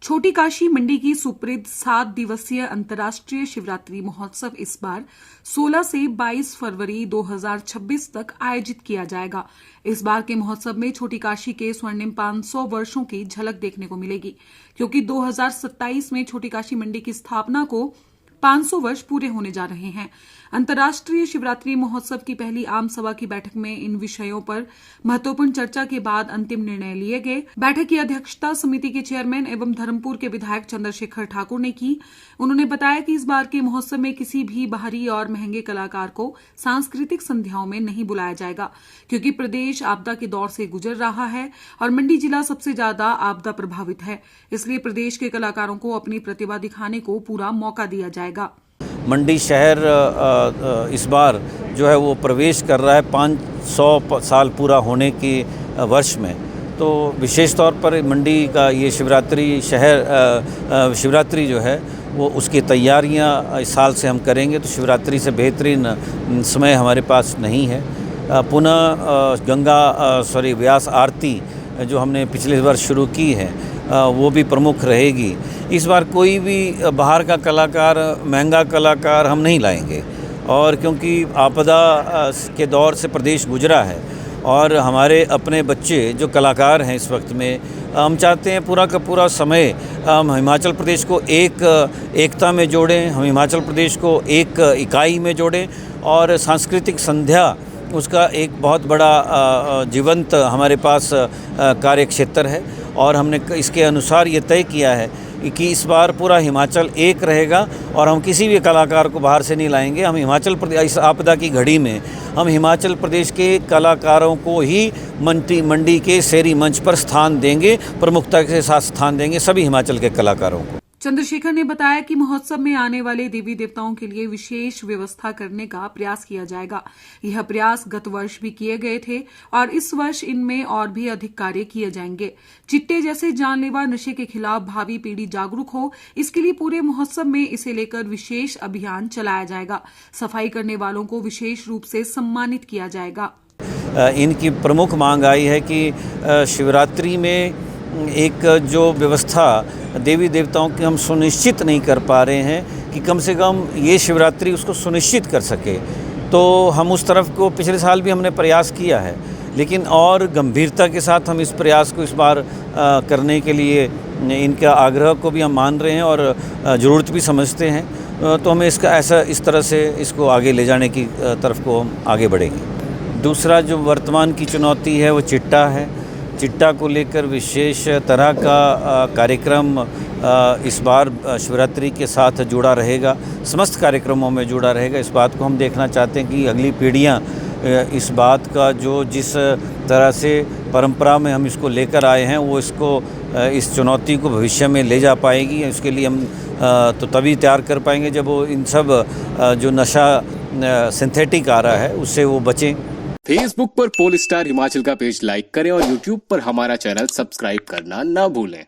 छोटी काशी मंडी की सुप्रसिद्ध 7 दिवसीय अंतर्राष्ट्रीय शिवरात्रि महोत्सव इस बार 16 से 22 फरवरी 2026 तक आयोजित किया जाएगा। इस बार के महोत्सव में छोटी काशी के स्वर्णिम 500 वर्षों की झलक देखने को मिलेगी, क्योंकि 2027 में छोटी काशी मंडी की स्थापना को 500 वर्ष पूरे होने जा रहे हैं। अंतर्राष्ट्रीय शिवरात्रि महोत्सव की पहली आम सभा की बैठक में इन विषयों पर महत्वपूर्ण चर्चा के बाद अंतिम निर्णय लिए गए। बैठक की अध्यक्षता समिति के चेयरमैन एवं धर्मपुर के विधायक चंद्रशेखर ठाकुर ने की। उन्होंने बताया कि इस बार के महोत्सव में किसी भी बाहरी और महंगे कलाकार को सांस्कृतिक संध्याओं में नहीं बुलाया जाएगा, क्योंकि प्रदेश आपदा के दौर से गुजर रहा है और मंडी जिला सबसे ज्यादा आपदा प्रभावित है। इसलिए प्रदेश के कलाकारों को अपनी प्रतिभा दिखाने को पूरा मौका दिया जाएगा। मंडी शहर इस बार जो है वो प्रवेश कर रहा है 500 साल पूरा होने के वर्ष में। तो विशेष तौर पर मंडी का ये शिवरात्रि जो है वो उसकी तैयारियां इस साल से हम करेंगे। तो शिवरात्रि से बेहतरीन समय हमारे पास नहीं है। पुनः व्यास आरती जो हमने पिछले वर्ष शुरू की है वो भी प्रमुख रहेगी। इस बार कोई भी बाहर का कलाकार, महंगा कलाकार हम नहीं लाएंगे, और क्योंकि आपदा के दौर से प्रदेश गुजरा है और हमारे अपने बच्चे जो कलाकार हैं इस वक्त में, हम चाहते हैं पूरा का पूरा समय हम हिमाचल प्रदेश को एकता में जोड़ें, हम हिमाचल प्रदेश को एक इकाई में जोड़ें, और सांस्कृतिक संध्या उसका एक बहुत बड़ा जीवंत हमारे पास कार्य क्षेत्र है। और हमने इसके अनुसार ये तय किया है कि इस बार पूरा हिमाचल एक रहेगा और हम किसी भी कलाकार को बाहर से नहीं लाएंगे। हम हिमाचल प्रदेश, इस आपदा की घड़ी में हम हिमाचल प्रदेश के कलाकारों को ही मंडी के शहरी मंच पर स्थान देंगे, प्रमुखता के साथ स्थान देंगे सभी हिमाचल के कलाकारों को। चंद्रशेखर ने बताया कि महोत्सव में आने वाले देवी देवताओं के लिए विशेष व्यवस्था करने का प्रयास किया जाएगा। यह प्रयास गत वर्ष भी किए गए थे और इस वर्ष इनमें और भी अधिक कार्य किए जाएंगे। चिट्टे जैसे जानलेवा नशे के खिलाफ भावी पीढ़ी जागरूक हो, इसके लिए पूरे महोत्सव में इसे लेकर विशेष अभियान चलाया जाएगा। सफाई करने वालों को विशेष रूप से सम्मानित किया जाएगा। इनकी प्रमुख मांग आई है कि शिवरात्रि में एक जो व्यवस्था देवी देवताओं की हम सुनिश्चित नहीं कर पा रहे हैं कि कम से कम ये शिवरात्रि उसको सुनिश्चित कर सके। तो हम उस तरफ को पिछले साल भी हमने प्रयास किया है, लेकिन और गंभीरता के साथ हम इस प्रयास को इस बार करने के लिए इनका आग्रह को भी हम मान रहे हैं और ज़रूरत भी समझते हैं। तो हमें इस तरह से इसको आगे ले जाने की तरफ को हम आगे बढ़ेंगे। दूसरा जो वर्तमान की चुनौती है वो चिट्टा है। चिट्टा को लेकर विशेष तरह का कार्यक्रम इस बार शिवरात्रि के साथ जुड़ा रहेगा, समस्त कार्यक्रमों में जुड़ा रहेगा। इस बात को हम देखना चाहते हैं कि अगली पीढ़ियां इस बात का जो जिस तरह से परंपरा में हम इसको लेकर आए हैं वो इसको इस चुनौती को भविष्य में ले जा पाएगी। इसके लिए हम तो तभी तैयार कर पाएंगे जब वो इन सब जो नशा सिंथेटिक आ रहा है उससे वो बचें। फेसबुक पर पोल स्टार हिमाचल का पेज लाइक करें और यूट्यूब पर हमारा चैनल सब्सक्राइब करना ना भूलें।